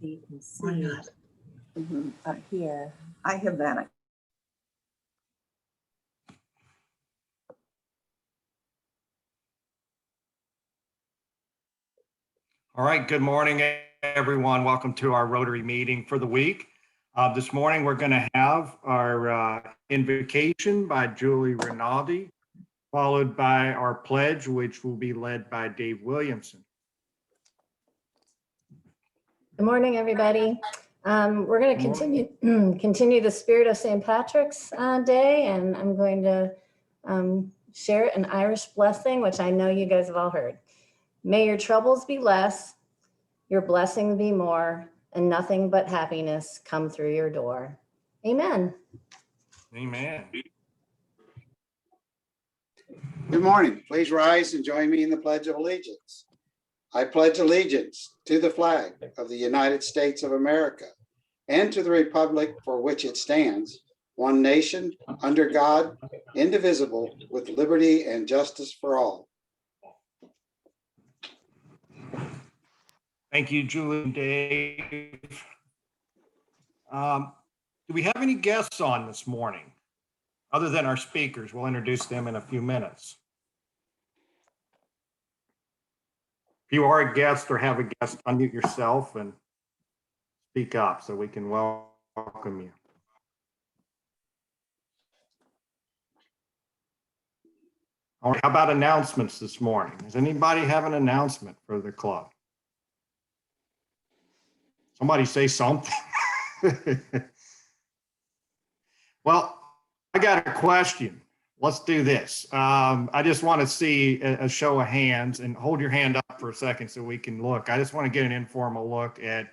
so you can Why see not? up here. I have that. All right, good morning, everyone. Welcome to our Rotary meeting for the week. This morning, we're going to have our invocation by Julie Rinaldi, followed by our pledge, which will be led by Dave Williamson. Good morning, everybody. We're going to continue the spirit of St. Patrick's Day, and I'm going to share an Irish blessing, which I know you guys have all heard. May your troubles be less, your blessings be more, and nothing but happiness come through your door. Amen. Amen. Good morning. Please rise and join me in the Pledge of Allegiance. I pledge allegiance to the flag of the United States of America and to the republic for which it stands, one nation, under God, indivisible, with liberty and justice for all. Thank you, Julie and Dave. Do we have any guests on this morning? Other than our speakers, we'll introduce them in a few minutes. If you are a guest or have a guest, unmute yourself and speak up so we can welcome you. All right, how about announcements this morning? Does anybody have an announcement for the club? Somebody say something. Well, I got a question. Let's do this. I just want to see a show of hands, and hold your hand up for a second so we can look. I just want to get an informal look at,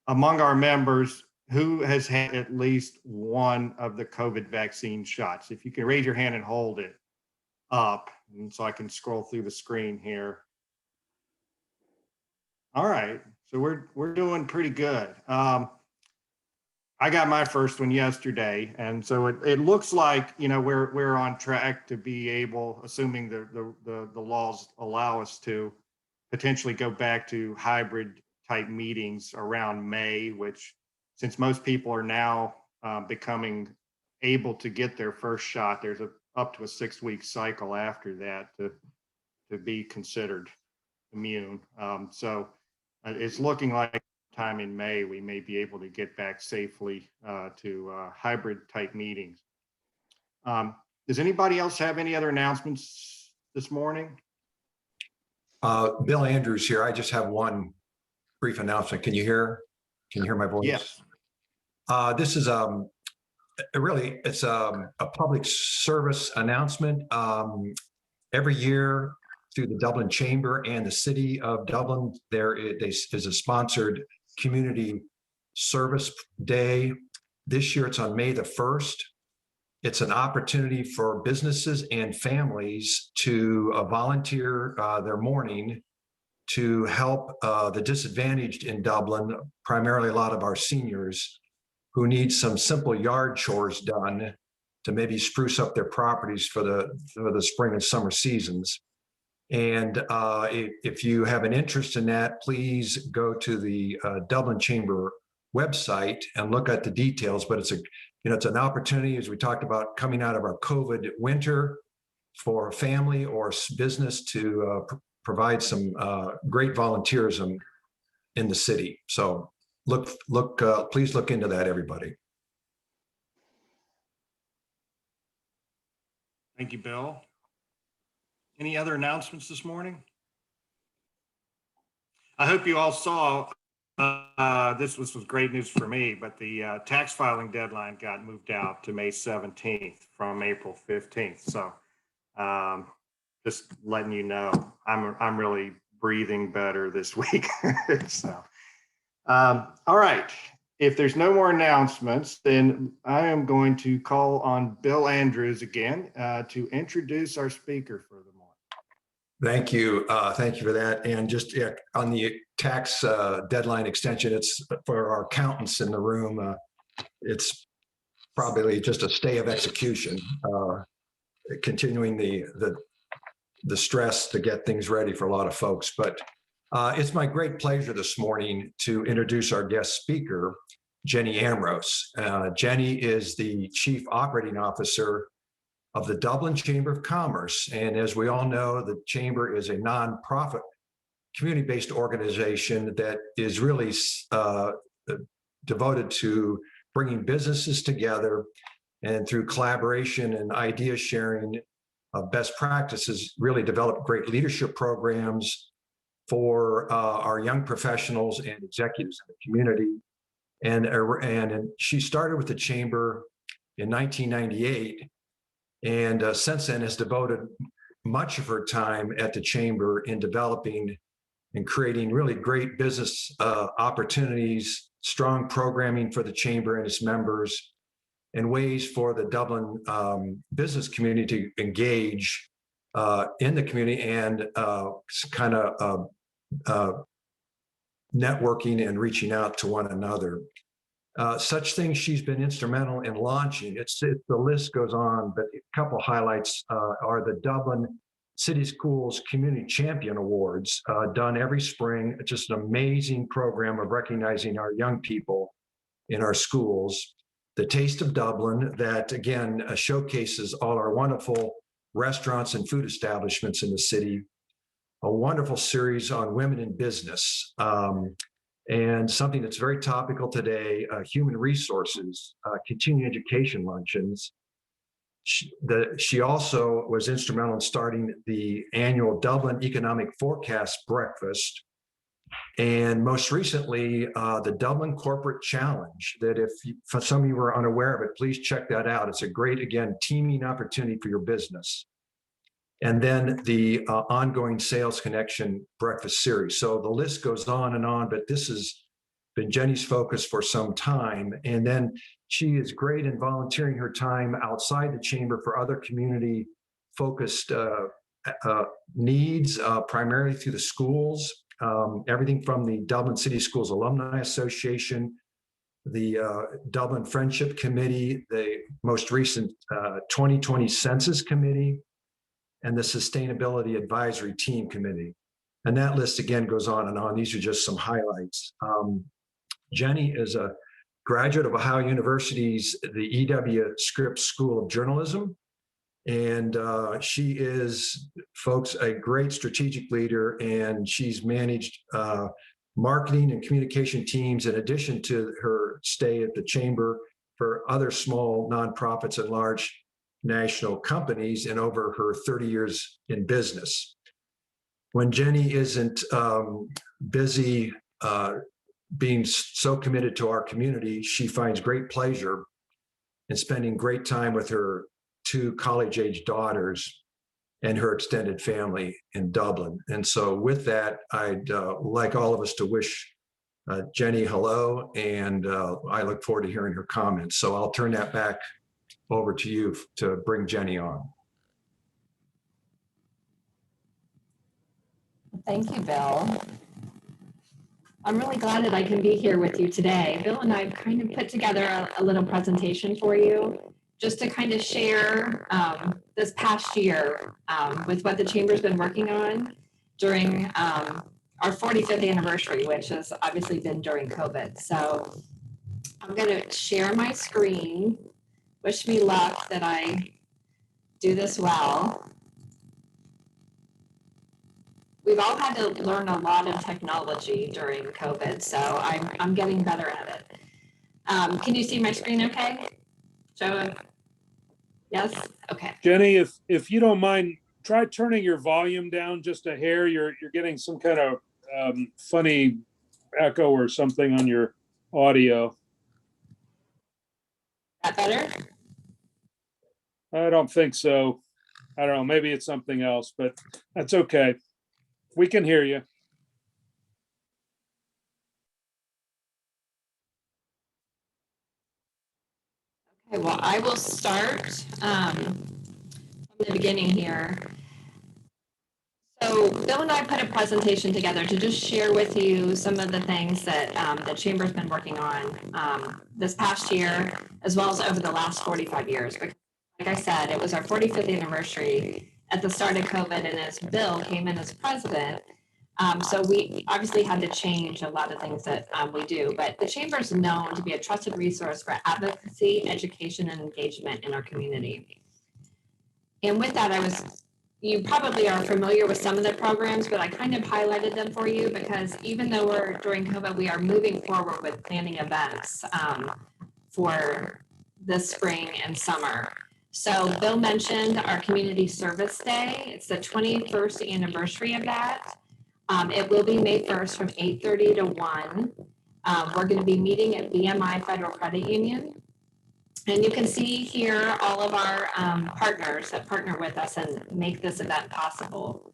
among our members, who has had at least one of the COVID vaccine shots. If you can raise your hand and hold it up, and so I can scroll through the screen here. All right, so we're doing pretty good. I got my first one yesterday, and so it looks like, you know, we're on track to be able, assuming the laws allow us to, potentially go back to hybrid type meetings around May, which, since most people are now becoming able to get their first shot, there's up to a 6-week cycle after that to be considered immune. So it's looking like time in May, we may be able to get back safely to hybrid type meetings. Does anybody else have any other announcements this morning? Bill Andrews here. I just have one brief announcement. Can you hear my voice? Yes. This is it's a public service announcement. Every year through the Dublin Chamber and the City of Dublin, there is a sponsored community service day. This year it's on May the 1st. It's an opportunity for businesses and families to volunteer their morning to help the disadvantaged in Dublin, primarily a lot of our seniors who need some simple yard chores done to maybe spruce up their properties for the spring and summer seasons. And if you have an interest in that, please go to the Dublin Chamber website and look at the details. But it's an opportunity, as we talked about, coming out of our COVID winter, for a family or business to provide some great volunteerism in the city. So please look into that, everybody. Thank you, Bill. Any other announcements this morning? I hope you all saw, this was great news for me, but the tax filing deadline got moved out to May 17th from April 15th. So just letting you know, I'm really breathing better this week. So, all right. If there's no more announcements, then I am going to call on Bill Andrews again to introduce our speaker for the morning. Thank you. Thank you for that. And just on the tax deadline extension, it's for our accountants in the room. It's probably just a stay of execution, continuing the stress to get things ready for a lot of folks. But It's my great pleasure this morning to introduce our guest speaker, Jenny Amorose. Jenny is the Chief Operating Officer of the Dublin Chamber of Commerce. And as we all know, the Chamber is a nonprofit, community-based organization that is really devoted to bringing businesses together, and through collaboration and idea sharing of best practices, really develop great leadership programs for our young professionals and executives in the community. And she started with the Chamber in 1998, and since then has devoted much of her time at the Chamber in developing and creating really great business opportunities, strong programming for the Chamber and its members, and ways for the Dublin business community to engage in the community and kind of networking and reaching out to one another. Such things she's been instrumental in launching. The list goes on, but a couple highlights are the Dublin City Schools Community Champion Awards, done every spring. It's just an amazing program of recognizing our young people in our schools. The Taste of Dublin, that again showcases all our wonderful restaurants and food establishments in the city. A wonderful series on women in business, and something that's very topical today, human resources, continuing education luncheons. She also was instrumental in starting the annual Dublin Economic Forecast Breakfast, and most recently, the Dublin Corporate Challenge, that if for some of you are unaware of it, please check that out. It's a great, again, teaming opportunity for your business. And then the ongoing Sales Connection Breakfast Series. So the list goes on, but this has been Jenny's focus for some time. And then she is great in volunteering her time outside the Chamber for other community-focused needs, primarily through the schools, everything from the Dublin City Schools Alumni Association, the Dublin Friendship Committee, the most recent 2020 Census Committee, and the Sustainability Advisory Team Committee. And that list again goes on and on. These are just some highlights. Jenny is a graduate of Ohio University's the E.W. Scripps School of Journalism. And she is, folks, a great strategic leader, and she's managed marketing and communication teams in addition to her stay at the Chamber for other small nonprofits and large national companies in over her 30 years in business. When Jenny isn't busy being so committed to our community, she finds great pleasure in spending great time with her 2 college-age daughters and her extended family in Dublin. And so with that, I'd like all of us to wish Jenny hello, and I look forward to hearing her comments. So I'll turn that back over to you to bring Jenny on. Thank you, Bill. I'm really glad that I can be here with you today. Bill and I have kind of put together a little presentation for you just to kind of share this past year with what the Chamber's been working on during our 45th anniversary, which has obviously been during COVID. So I'm going to share my screen. Wish me luck that I do this well. We've all had to learn a lot of technology during COVID, so I'm getting better at it. Can you see my screen okay? Joe? Yes? Okay. Jenny, if you don't mind, try turning your volume down just a hair. You're getting some kind of funny echo or something on your audio. That better? I don't think so. I don't know. Maybe it's something else, but that's okay. We can hear you. Okay, well, I will start from the beginning here. So Bill and I put a presentation together to just share with you some of the things that the Chamber's been working on this past year, as well as over the last 45 years. Because, like I said, it was our 45th anniversary at the start of COVID, and as Bill came in as president, So we obviously had to change a lot of things that we do, but the Chamber is known to be a trusted resource for advocacy, education, and engagement in our community. And with that, you probably are familiar with some of the programs, but I kind of highlighted them for you because even though we're during COVID, we are moving forward with planning events for this spring and summer. So Bill mentioned our Community Service Day. It's the 21st anniversary of that. It will be May 1st from 8:30 to 1. We're going to be meeting at BMI Federal Credit Union. And you can see here all of our partners that partner with us and make this event possible.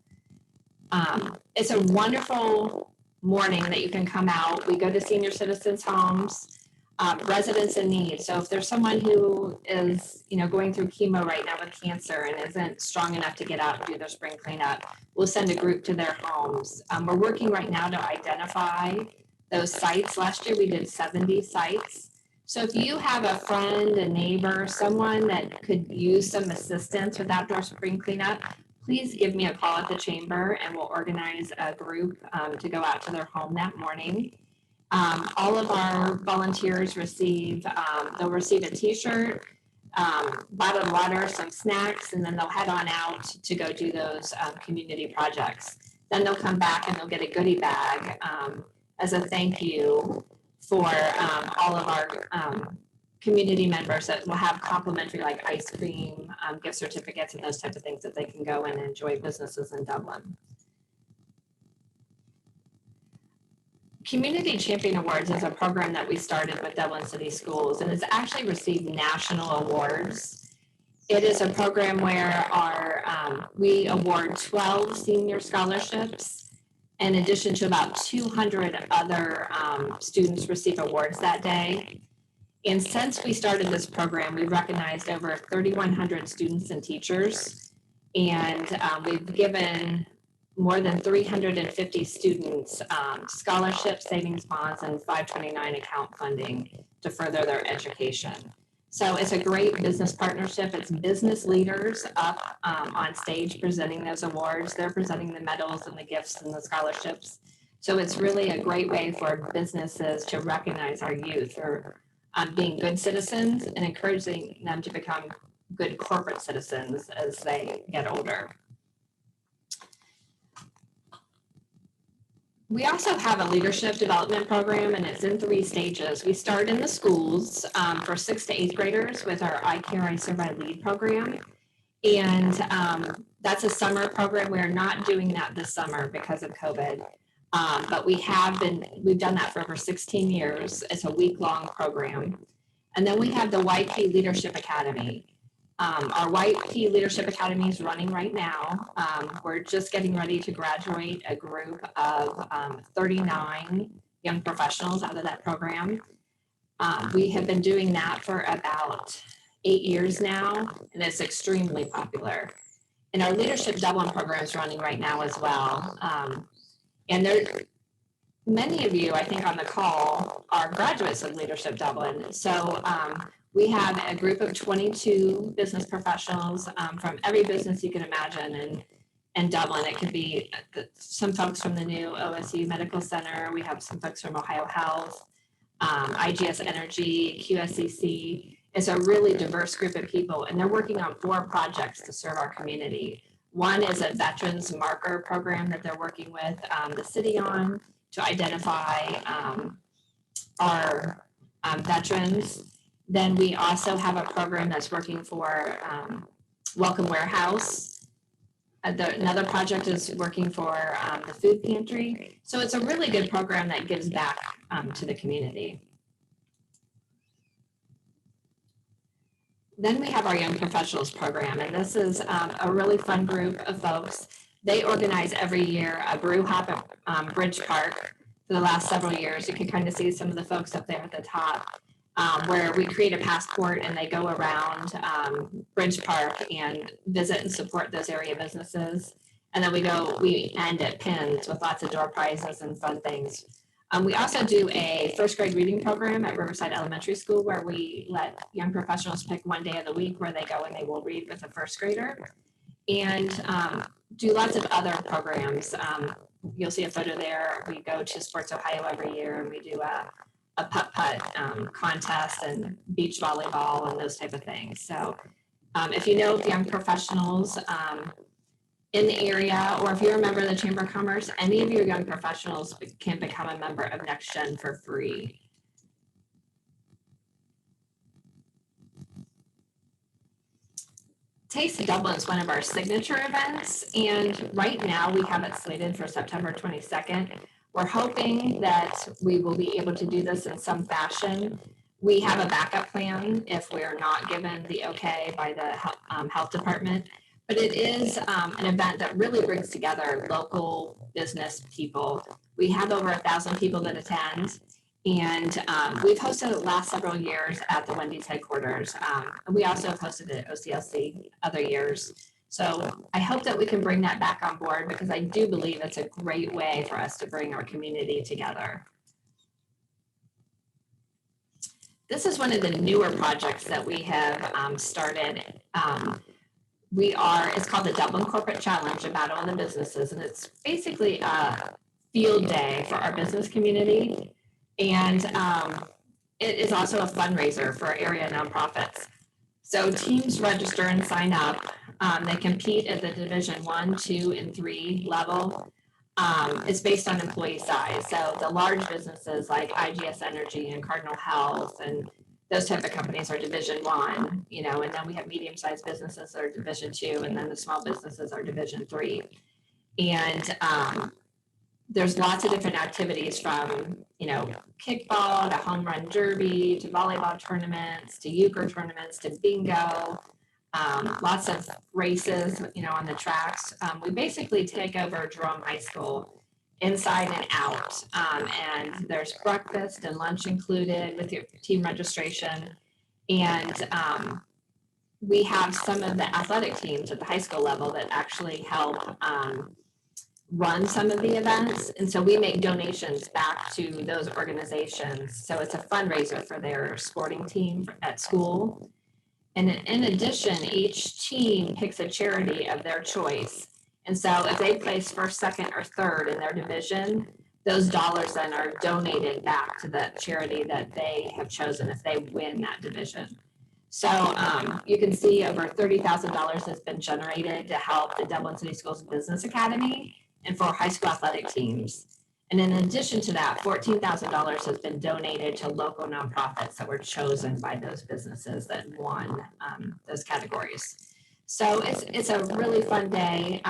It's a wonderful morning that you can come out. We go to senior citizens' homes, residents in need. So if there's someone who is, going through chemo right now with cancer and isn't strong enough to get out and do their spring cleanup, we'll send a group to their homes. We're working right now to identify those sites. Last year we did 70 sites. So if you have a friend, a neighbor, someone that could use some assistance with outdoor spring cleanup, please give me a call at the Chamber and we'll organize a group to go out to their home that morning. All of our volunteers they'll receive a t-shirt, bottled water, some snacks, and then they'll head on out to go do those community projects. Then they'll come back and they'll get a goodie bag as a thank you for all of our community members that will have complimentary like ice cream, gift certificates, and those types of things that they can go and enjoy businesses in Dublin. Community Champion Awards is a program that we started with Dublin City Schools, and it's actually received national awards. It is a program where we award 12 senior scholarships, in addition to about 200 other students receive awards that day. And since we started this program, we've recognized over 3,100 students and teachers, and we've given more than 350 students scholarships, savings bonds, and 529 account funding to further their education. So it's a great business partnership. It's business leaders up on stage presenting those awards. They're presenting the medals and the gifts and the scholarships. So it's really a great way for businesses to recognize our youth for being good citizens and encouraging them to become good corporate citizens as they get older. We also have a leadership development program, and it's in 3 stages. We start in the schools for 6th to 8th graders with our I Care, I Serve, I Lead program. And that's a summer program. We're not doing that this summer because of COVID, but we've done that for over 16 years. It's a week-long program. And then we have the YP Leadership Academy. Our YP Leadership Academy is running right now. We're just getting ready to graduate a group of 39 young professionals out of that program. We have been doing that for about 8 years now, and it's extremely popular. And our Leadership Dublin program is running right now as well. And many of you, I think, on the call are graduates of Leadership Dublin. So we have a group of 22 business professionals from every business you can imagine in Dublin. It could be some folks from the new OSU Medical Center. We have some folks from Ohio Health, IGS Energy, QSCC. It's a really diverse group of people, and they're working on 4 projects to serve our community. One is a veterans marker program that they're working with the city on to identify our veterans. Then we also have a program that's working for Welcome Warehouse. Another project is working for the food pantry. So it's a really good program that gives back to the community. Then we have our Young Professionals program, and this is a really fun group of folks. They organize every year a brew hop at Bridge Park for the last several years. You can kind of see some of the folks up there at the top, where we create a passport and they go around Bridge Park and visit and support those area businesses. And then we end at Pins with lots of door prizes and fun things. We also do a 1st grade reading program at Riverside Elementary School where we let young professionals pick one day of the week where they go and they will read with a 1st grader. And do lots of other programs. you'll see a photo there. We go to Sports Ohio every year and we do a putt-putt contest and beach volleyball and those type of things. So if you know of young professionals in the area, or if you're a member of the Chamber of Commerce, any of your young professionals can become a member of Next Gen for free. Taste of Dublin is one of our signature events, and right now we have it slated for September 22nd. We're hoping that we will be able to do this in some fashion. We have a backup plan if we're not given the okay by the health department, but it is an event that really brings together local business people. We have over 1,000 people that attend. And we've hosted it the last several years at the Wendy's headquarters. We also have hosted it at OCLC other years. So I hope that we can bring that back on board, because I do believe it's a great way for us to bring our community together. This is one of the newer projects that we have started. It's called the Dublin Corporate Challenge, about all the businesses. And it's basically a field day for our business community. And it is also a fundraiser for area nonprofits. So teams register and sign up. They compete at the Division 1, 2, and 3 level. It's based on employee size. So the large businesses like IGS Energy and Cardinal Health and those type of companies are Division 1, you know, and then we have medium-sized businesses that are Division 2, and then the small businesses are Division 3. And there's lots of different activities, from, you know, kickball to home run derby to volleyball tournaments to euchre tournaments to bingo, lots of races, you know, on the tracks. We basically take over Jerome High School inside and out, and there's breakfast and lunch included with your team registration. And we have some of the athletic teams at the high school level that actually help run some of the events. And so we make donations back to those organizations. So it's a fundraiser for their sporting team at school. And in addition, each team picks a charity of their choice. And so if they place first, second, or third in their division, those dollars then are donated back to the charity that they have chosen if they win that division. So you can see over $30,000 has been generated to help the Dublin City Schools Business Academy and for high school athletic teams. And in addition to that, $14,000 has been donated to local nonprofits that were chosen by those businesses that won those categories. So it's a really fun day.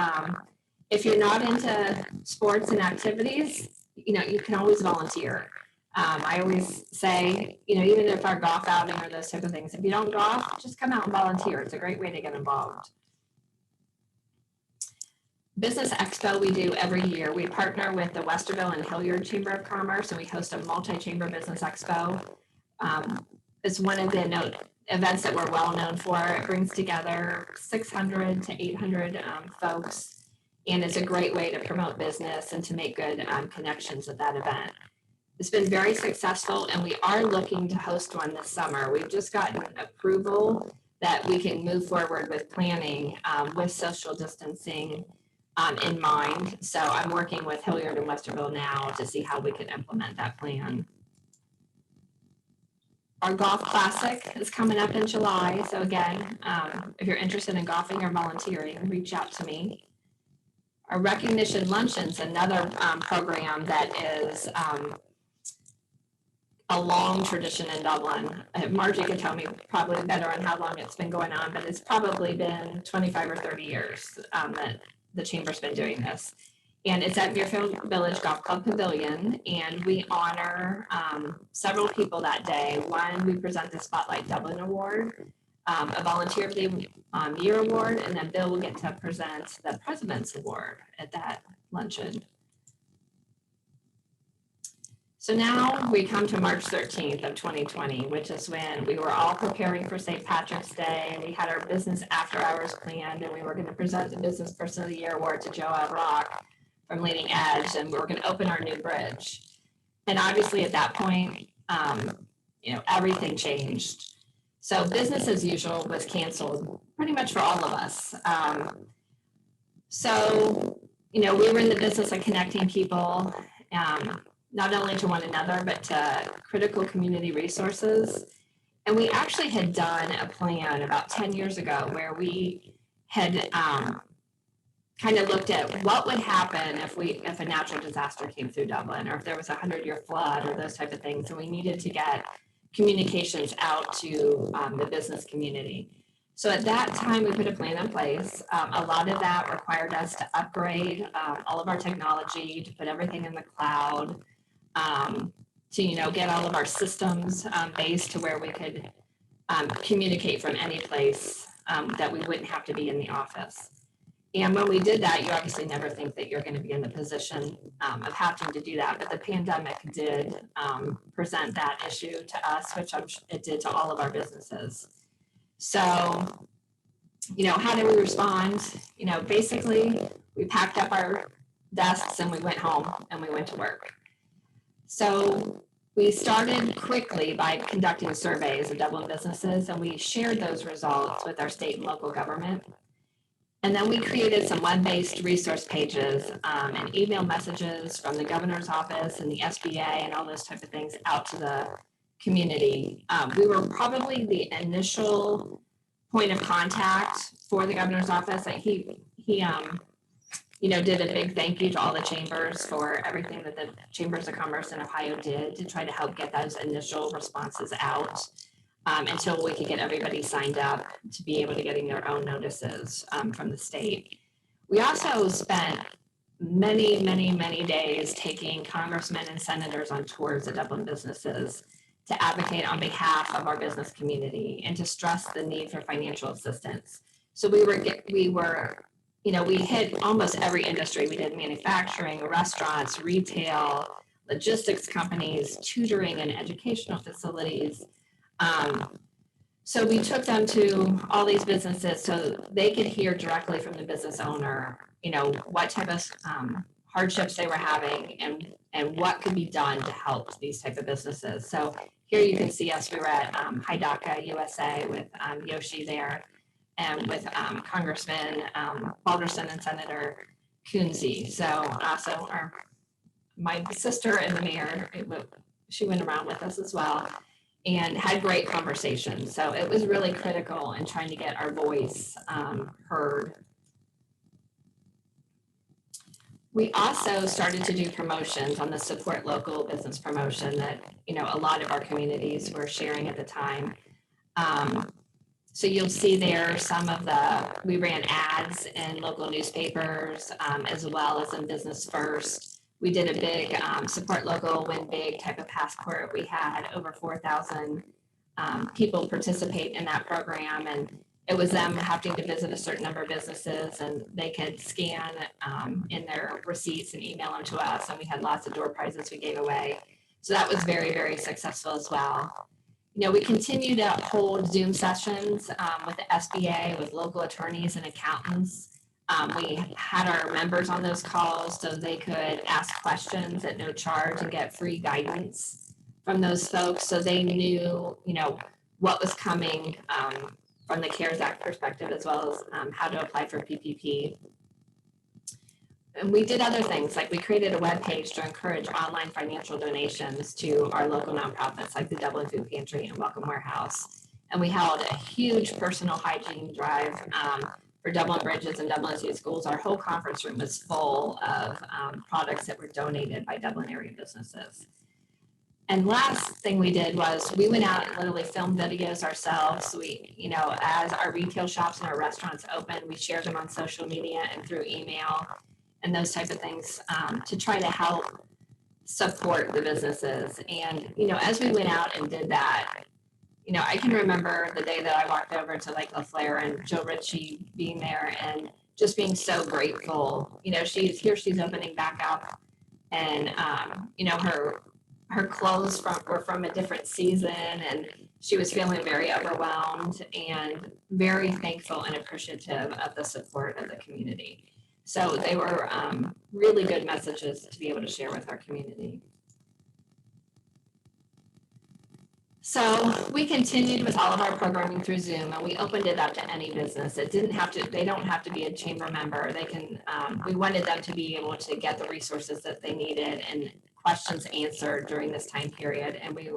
If you're not into sports and activities, you know, you can always volunteer. I always say, you know, even if our golf outing or those type of things, if you don't golf, just come out and volunteer. It's a great way to get involved. Business Expo we do every year. We partner with the Westerville and Hilliard Chamber of Commerce, and we host a multi-chamber business expo. It's one of the events that we're well known for. It brings together 600 to 800 folks, and it's a great way to promote business and to make good connections at that event. It's been very successful, and we are looking to host one this summer. We've just gotten approval that we can move forward with planning with social distancing in mind. So I'm working with Hilliard and Westerville now to see how we can implement that plan. Our golf classic is coming up in July. So again, if you're interested in golfing or volunteering, reach out to me. Our recognition luncheon's another program that is a long tradition in Dublin. Margie could tell me probably better on how long it's been going on, but it's probably been 25 or 30 years that the Chamber's been doing this. And it's at Muirfield Village Golf Club Pavilion, and we honor several people that day. One, we present the Spotlight Dublin Award, a Volunteer of the Year Award, and then Bill will get to present the President's Award at that luncheon. So now we come to March 13th of 2020, which is when we were all preparing for St. Patrick's Day. We had our business after hours planned, and we were going to present the Business Person of the Year Award to Joe Rock from Leading Edge, and we were going to open our new bridge. And obviously at that point, you know, everything changed. So business as usual was canceled pretty much for all of us. So we were in the business of connecting people, not only to one another, but to critical community resources. And we actually had done a plan about 10 years ago where we had kind of looked at what would happen if a natural disaster came through Dublin, or if there was a 100-year flood or those type of things. And we needed to get communications out to the business community. So at that time, we put a plan in place. A lot of that required us to upgrade all of our technology, to put everything in the cloud, to get all of our systems based to where we could communicate from any place that we wouldn't have to be in the office. And when we did that, you obviously never think that you're going to be in the position of having to do that. But the pandemic did present that issue to us, which it did to all of our businesses. So, how did we respond? Basically, we packed up our desks and we went home and we went to work. So we started quickly by conducting surveys of Dublin businesses, and we shared those results with our state and local government. And then we created some web-based resource pages and email messages from the governor's office and the SBA and all those type of things out to the community. We were probably the initial point of contact for the governor's office. He did a big thank you to all the chambers for everything that the Chambers of Commerce in Ohio did to try to help get those initial responses out. Until we could get everybody signed up to be able to getting their own notices from the state. We also spent many, many, many days taking congressmen and senators on tours of Dublin businesses to advocate on behalf of our business community and to stress the need for financial assistance. So we hit almost every industry. We did manufacturing, restaurants, retail, logistics companies, tutoring and educational facilities. So we took them to all these businesses so they could hear directly from the business owner, what type of hardships they were having and what could be done to help these type of businesses. So here you can see us, we were at Haidaka, USA with Yoshi there and with Congressman Balderson and Senator Coonsey. So also my sister and the mayor, she went around with us as well, and had great conversations. So it was really critical in trying to get our voice heard. We also started to do promotions on the support local business promotion that, a lot of our communities were sharing at the time. So you'll see there we ran ads in local newspapers as well as in Business First. We did a big support local, win big type of passport. We had over 4,000 people participate in that program, and it was them having to visit a certain number of businesses, and they could scan in their receipts and email them to us, and we had lots of door prizes we gave away. So that was very, very successful as well. We continue to hold Zoom sessions with the SBA, with local attorneys and accountants. We had our members on those calls so they could ask questions at no charge and get free guidance from those folks, so they knew, what was coming from the CARES Act perspective, as well as how to apply for PPP. And we did other things, like we created a webpage to encourage online financial donations to our local nonprofits like the Dublin Food Pantry and Welcome Warehouse. And we held a huge personal hygiene drive for Dublin Bridges and Dublin City Schools. Our whole conference room was full of products that were donated by Dublin area businesses. And last thing we did was we went out and literally filmed videos ourselves. We, as our retail shops and our restaurants opened, we shared them on social media and through email and those type of things to try to help support the businesses. And, as we went out and did that, I can remember the day that I walked over to Lake LaFleur and Joe Ritchie being there and just being so grateful. She's opening back up, and her clothes were from a different season, and she was feeling very overwhelmed and very thankful and appreciative of the support of the community. So they were really good messages to be able to share with our community. So we continued with all of our programming through Zoom, and we opened it up to any business. It didn't have to, they don't have to be a chamber member. They can, we wanted them to be able to get the resources that they needed and questions answered during this time period. And we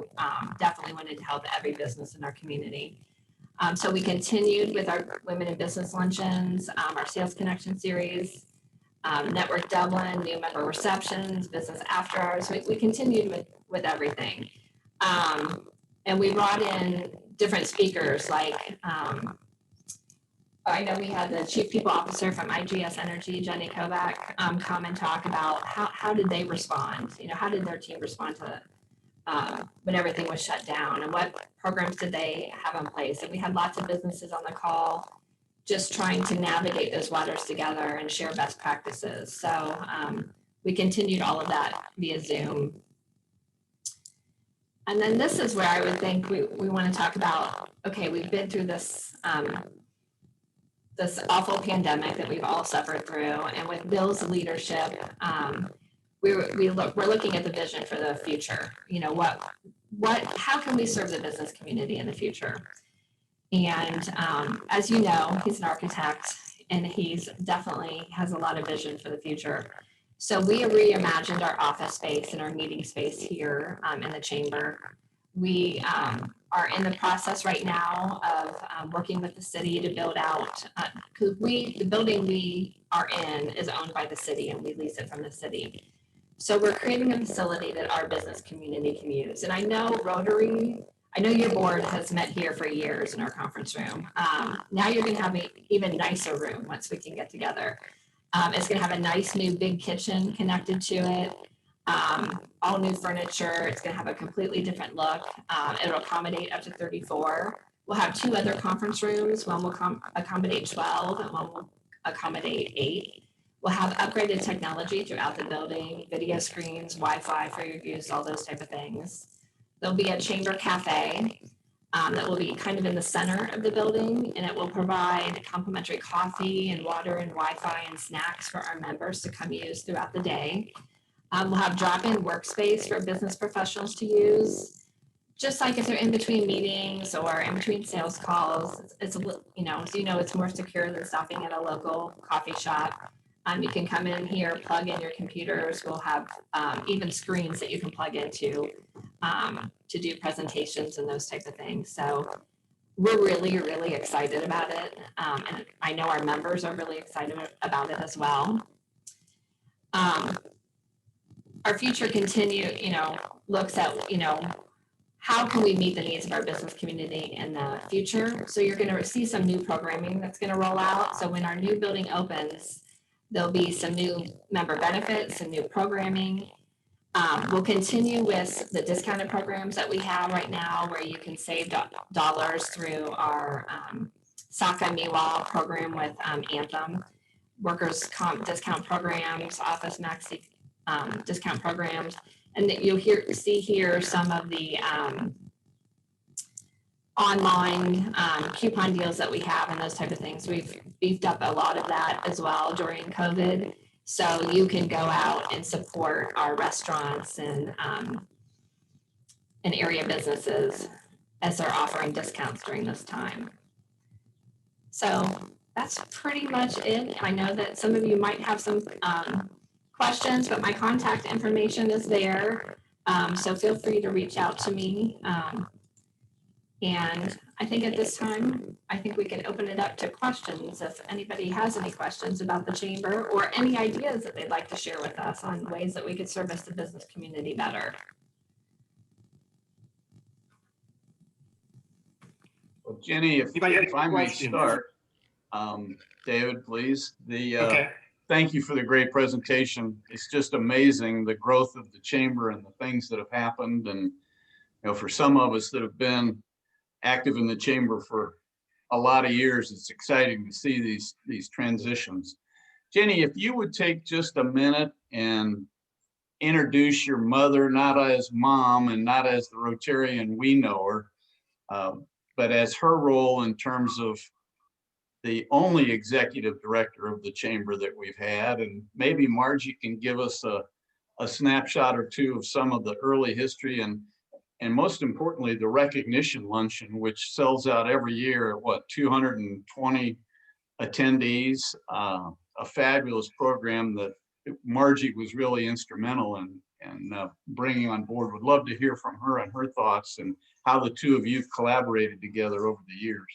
definitely wanted to help every business in our community. So we continued with our Women in Business luncheons, our Sales Connection series, Network Dublin, new member receptions, business after hours. We continued with everything. And we brought in different speakers, like I know we had the Chief People Officer from IGS Energy, Jenny Kovac, come and talk about how did they respond? You know, how did their team respond to when everything was shut down, and what programs did they have in place? And we had lots of businesses on the call, just trying to navigate those waters together and share best practices. So we continued all of that via Zoom. And then this is where I would think we want to talk about, okay, we've been through this this awful pandemic that we've all suffered through, and with Bill's leadership, we're looking at the vision for the future. You know, how can we serve the business community in the future? And as you know, he's an architect, and he's definitely has a lot of vision for the future. So we reimagined our office space and our meeting space here in the chamber. We are in the process right now of working with the city to build out, because the building we are in is owned by the city, and we lease it from the city. So we're creating a facility that our business community can use. And I know Rotary, I know your board has met here for years in our conference room. Now you're going to have an even nicer room once we can get together. It's going to have a nice new big kitchen connected to it, all new furniture. It's going to have a completely different look. It'll accommodate up to 34. We'll have 2 other conference rooms. One will accommodate 12 and one will accommodate 8. We'll have upgraded technology throughout the building, video screens, Wi-Fi for your use, all those type of things. There'll be a chamber cafe that will be kind of in the center of the building, and it will provide complimentary coffee and water and Wi-Fi and snacks for our members to come use throughout the day. We'll have drop-in workspace for business professionals to use, just like if they're in between meetings or in between sales calls. It's you know, as you know, it's more secure than stopping at a local coffee shop. You can come in here, plug in your computers. We'll have even screens that you can plug into to do presentations and those types of things. So we're really, really excited about it. And I know our members are really excited about it as well. Our future looks at, how can we meet the needs of our business community in the future? So you're going to see some new programming that's going to roll out. So when our new building opens, there'll be some new member benefits and new programming. We'll continue with the discounted programs that we have right now, where you can save dollars through our SACA MIWA program with Anthem, workers' comp discount programs, Office Max discount programs, and that you'll see here some of the online coupon deals that we have and those type of things. We've beefed up a lot of that as well during COVID. So you can go out and support our restaurants and area businesses as they're offering discounts during this time. So that's pretty much it. I know that some of you might have some questions, but my contact information is there. So feel free to reach out to me. And I think at this time, I think we can open it up to questions if anybody has any questions about the chamber or any ideas that they'd like to share with us on ways that we could service the business community better. Well, Jenny, if I may start, David, please. Okay. Thank you for the great presentation. It's just amazing, the growth of the chamber and the things that have happened. And for some of us that have been active in the chamber for a lot of years, it's exciting to see these transitions. Jenny, if you would take just a minute and introduce your mother, not as mom and not as the Rotarian we know her, but as her role in terms of the only executive director of the chamber that we've had. And maybe Margie can give us a snapshot or two of some of the early history. And and most importantly, the recognition luncheon, which sells out every year at what, 220 attendees, a fabulous program that Margie was really instrumental in bringing on board. Would love to hear from her and her thoughts and how the two of you collaborated together over the years.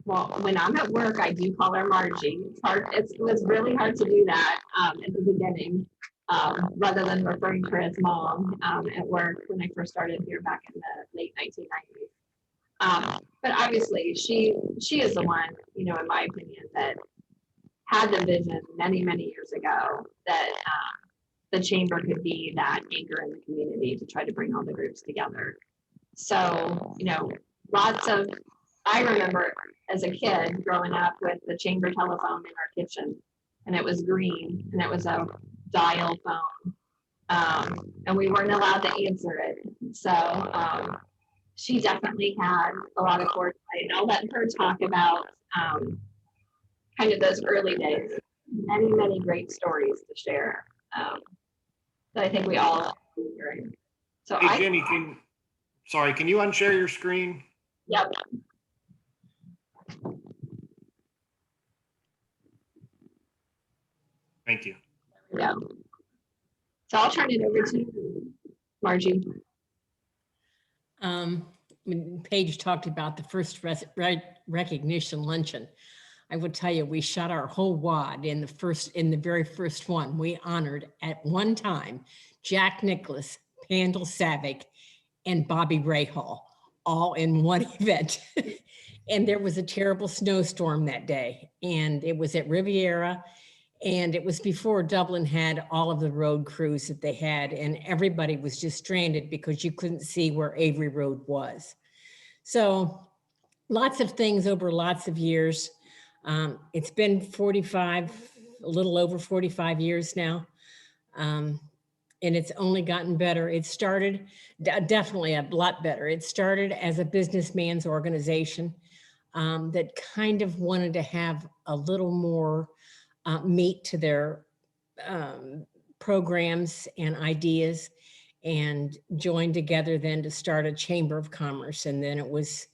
Well, when I'm at work, I do call her Margie. It's hard. It was really hard to do that at the beginning, rather than referring to her as mom at work when I first started here back in the late 1990s. But obviously, she is the one, you know, in my opinion, that had the vision many, many years ago that the chamber could be that anchor in the community to try to bring all the groups together. So, you know, I remember as a kid growing up with the chamber telephone in our kitchen, and it was green and it was a dial phone. And we weren't allowed to answer it. So she definitely had a lot of foresight. And I'll let her talk about kind of those early days. Many, many great stories to share that I think we all hearing. So Hey, Jenny, can you unshare your screen? Yep. Thank you. Yeah. So I'll turn it over to you, Margie. When Paige talked about the first recognition luncheon, I would tell you, we shot our whole wad in the very first one. We honored at one time Jack Nicklaus, Pandal Savick, and Bobby Rahal, all in one event. And there was a terrible snowstorm that day, and it was at Riviera, and it was before Dublin had all of the road crews that they had, and everybody was just stranded because you couldn't see where Avery Road was. So lots of things over lots of years. It's been a little over 45 years now. And it's only gotten better. It started definitely a lot better. It started as a businessman's organization that kind of wanted to have a little more meat to their programs and ideas, and joined together then to start a chamber of commerce. And then it was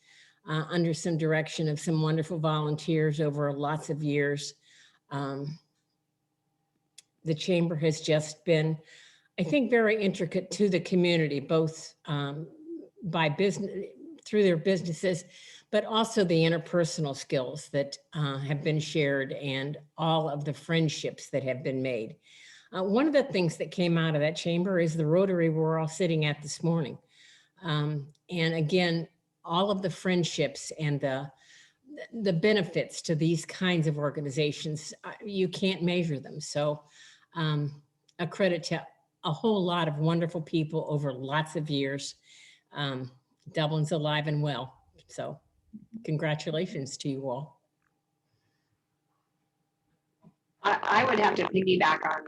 under some direction of some wonderful volunteers over lots of years. The chamber has just been, I think, very intricate to the community, both by business, through their businesses, but also the interpersonal skills that have been shared and all of the friendships that have been made. One of the things that came out of that chamber is the Rotary we're all sitting at this morning. And again, all of the friendships and the benefits to these kinds of organizations, you can't measure them. So a credit to a whole lot of wonderful people over lots of years. Dublin's alive and well. So congratulations to you all. I would have to piggyback on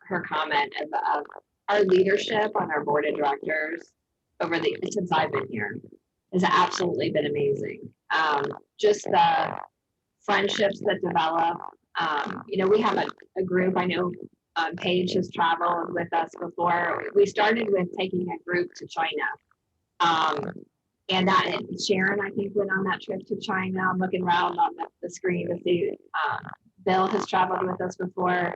her comment of our leadership on our board of directors since I've been here has absolutely been amazing. Just the friendships that develop. You know, we have a group. I know Paige has traveled with us before. We started with taking a group to China. And Sharon, I think, went on that trip to China. I'm looking around on the screen to see Bill has traveled with us before.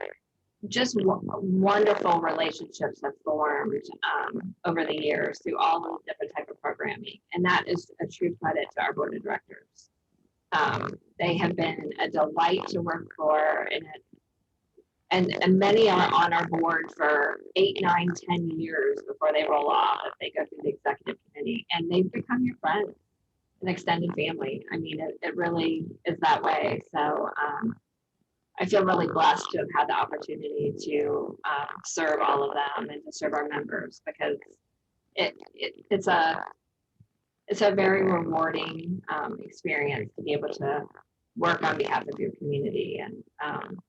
Just wonderful relationships have formed over the years through all of the different type of programming. And that is a true credit to our board of directors. They have been a delight to work for, and many are on our board for 8, 9, 10 years before they roll off if they go through the executive committee, and they've become your friends, an extended family. I mean, it really is that way. So I feel really blessed to have had the opportunity to serve all of them and to serve our members, because it's a very rewarding experience to be able to work on behalf of your community. And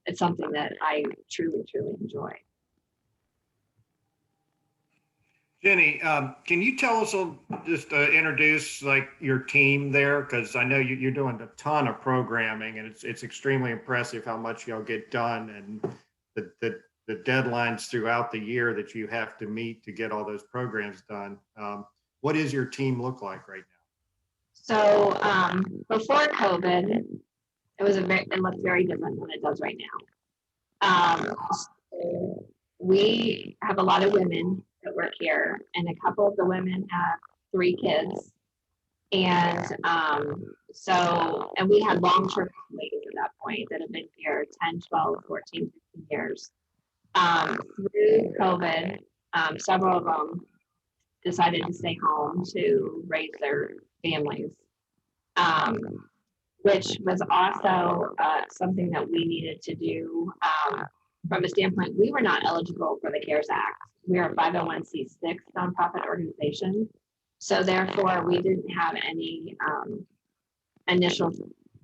it's something that I truly, truly enjoy. Jenny, can you tell us, just introduce like your team there? Because I know you're doing a ton of programming, and it's extremely impressive how much y'all get done, and the the deadlines throughout the year that you have to meet to get all those programs done. What does your team look like right now? So before COVID, it looked very different than it does right now. So we have a lot of women that work here, and a couple of the women have 3 kids. And and we had long-term employees at that point that have been here 10, 12, 14, 15 years. Through COVID, several of them decided to stay home to raise their families, which was also something that we needed to do from a standpoint. We were not eligible for the CARES Act. We are a 501c6 nonprofit organization. So therefore, we didn't have any initial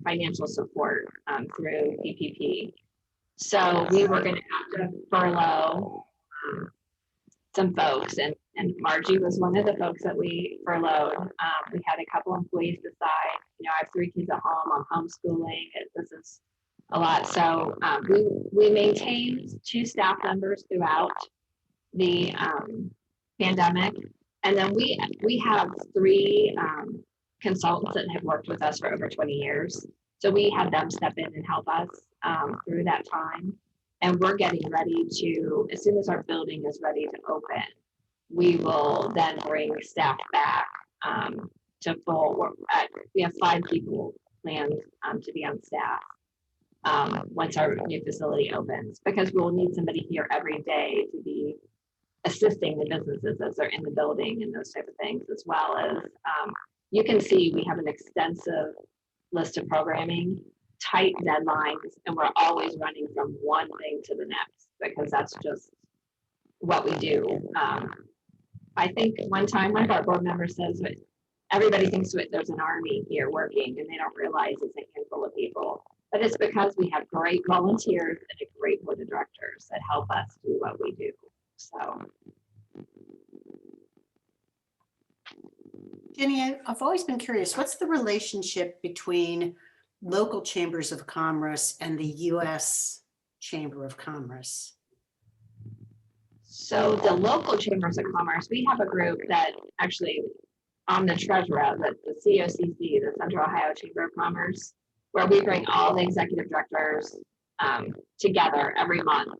financial support through PPP. So we were going to have to furlough some folks, and Margie was one of the folks that we furloughed. We had a couple employees decide, I have 3 kids at home, I'm homeschooling, this is a lot. So we maintained 2 staff members throughout the pandemic. And then we have 3 consultants that have worked with us for over 20 years. So we had them step in and help us through that time. And we're getting ready to, as soon as our building is ready to open, we will then bring staff back to full. We have 5 people planned to be on staff once our new facility opens, because we'll need somebody here every day to be assisting the businesses as they're in the building and those type of things, as well as you can see we have an extensive list of programming, tight deadlines, and we're always running from one thing to the next because that's just what we do. I think one time one of our board members says everybody thinks there's an army here working and they don't realize it's a handful of people, but it's because we have great volunteers and a great board of directors that help us do what we do. So, Jenny, I've always been curious, what's the relationship between local chambers of commerce and the U.S. Chamber of Commerce? So the local chambers of commerce, we have a group that actually, I'm the treasurer of the COCC, the Central Ohio Chamber of Commerce, where we bring all the executive directors together every month.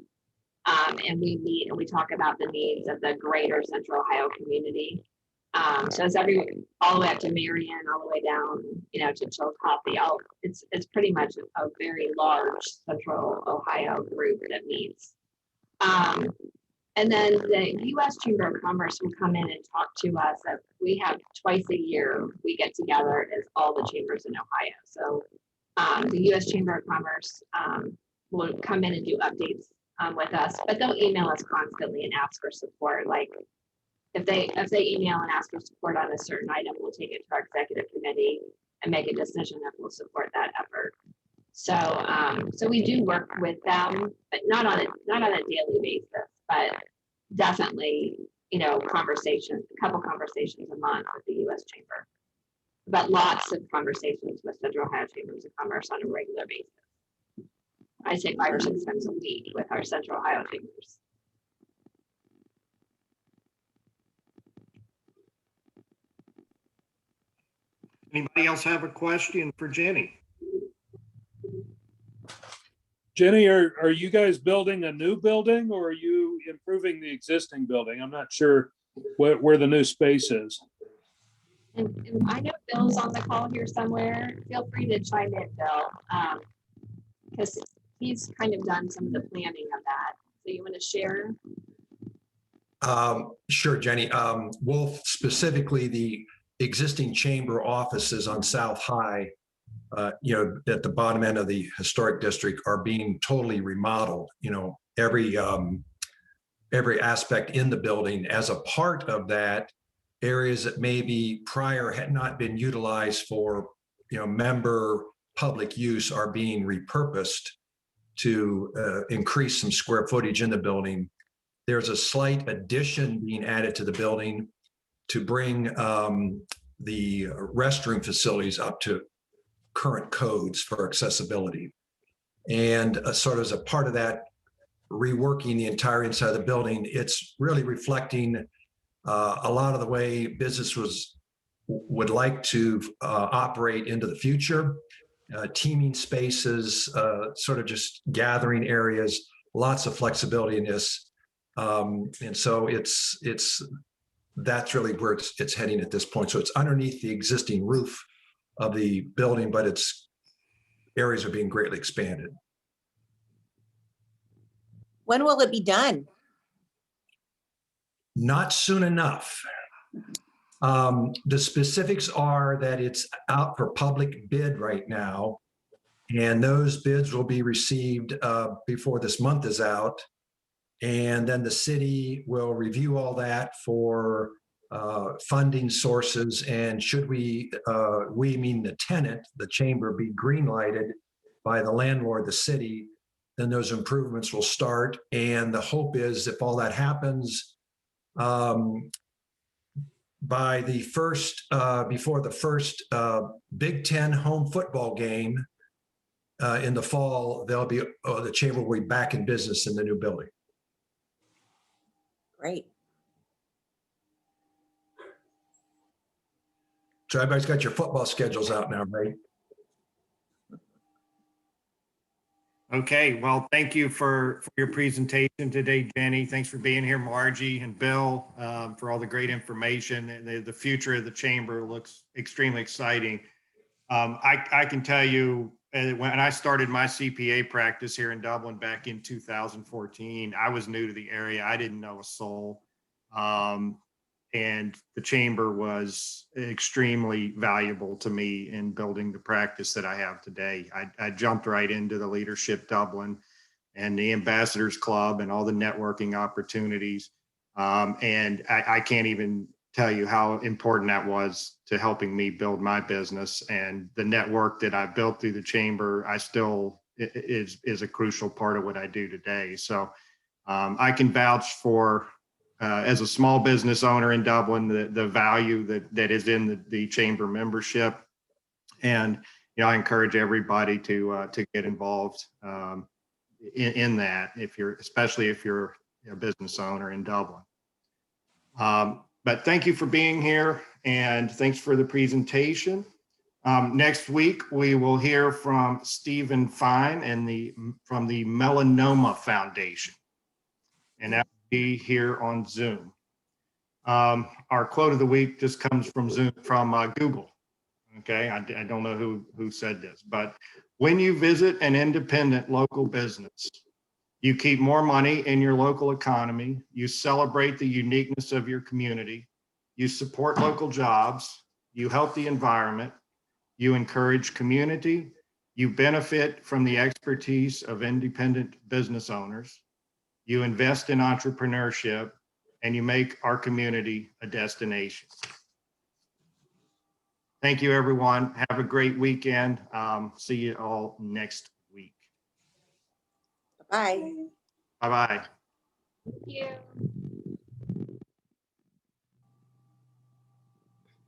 And we meet and we talk about the needs of the greater Central Ohio community. So it's all the way up to Marion, all the way down, to Chillicothe. It's pretty much a very large Central Ohio group that meets. And then the U.S. Chamber of Commerce will come in and talk to us. We have twice a year, we get together as all the chambers in Ohio. So the U.S. Chamber of Commerce will come in and do updates with us, but they'll email us constantly and ask for support. Like if they email and ask for support on a certain item, we'll take it to our executive committee and make a decision if we'll support that effort. So we do work with them, but not on a daily basis, but definitely, a couple conversations a month with the U.S. Chamber, but lots of conversations with Central Ohio Chambers of Commerce on a regular basis. I say 5 or 6 times a week with our Central Ohio chambers. Anybody else have a question for Jenny? Jenny, are you guys building a new building or are you improving the existing building? I'm not sure where the new space is. And I know Bill's on the call here somewhere. Feel free to chime in, Bill, because he's kind of done some of the planning of that. So you want to share? Sure, Jenny. Wolf, specifically the existing chamber offices on South High, at the bottom end of the historic district are being totally remodeled. Every aspect in the building. As a part of that, areas that maybe prior had not been utilized for, member public use are being repurposed to increase some square footage in the building. There's a slight addition being added to the building to bring the restroom facilities up to current codes for accessibility. And sort of as a part of that reworking the entire inside of the building. It's really reflecting a lot of the way business would like to operate into the future. Teaming spaces, sort of just gathering areas, lots of flexibility in this. And so that's really where it's heading at this point. So it's underneath the existing roof of the building, but its areas are being greatly expanded. When will it be done? Not soon enough. The specifics are that it's out for public bid right now, and those bids will be received before this month is out. And then the city will review all that for funding sources. And should we mean the tenant, the chamber, be green lighted by the landlord, the city, then those improvements will start. And the hope is if all that happens, by the first, before the first Big Ten home football game in the fall, the chamber will be back in business in the new building. Great. So everybody's got your football schedules out now, right? Okay, well, thank you for your presentation today, Jenny. Thanks for being here, Margie and Bill, for all the great information. And the future of the chamber looks extremely exciting. I can tell you, when I started my CPA practice here in Dublin back in 2014, I was new to the area. I didn't know a soul. And the chamber was extremely valuable to me in building the practice that I have today. I jumped right into the Leadership Dublin and the Ambassadors Club and all the networking opportunities. And I can't even tell you how important that was to helping me build my business. And the network that I built through the chamber, I still is a crucial part of what I do today. So I can vouch for, as a small business owner in Dublin, the value that is in the chamber membership. And, I encourage everybody to get involved in that, especially if you're a business owner in Dublin. But thank you for being here, and thanks for the presentation. Next week, we will hear from Stephen Fine from the Melanoma Foundation, and that will be here on Zoom. Our quote of the week just comes from Google. Okay, I don't know who said this, but when you visit an independent local business, you keep more money in your local economy, you celebrate the uniqueness of your community, you support local jobs, you help the environment, you encourage community, you benefit from the expertise of independent business owners, you invest in entrepreneurship, and you make our community a destination. Thank you, everyone. Have a great weekend. See you all next week. Bye. Bye-bye. Thank you.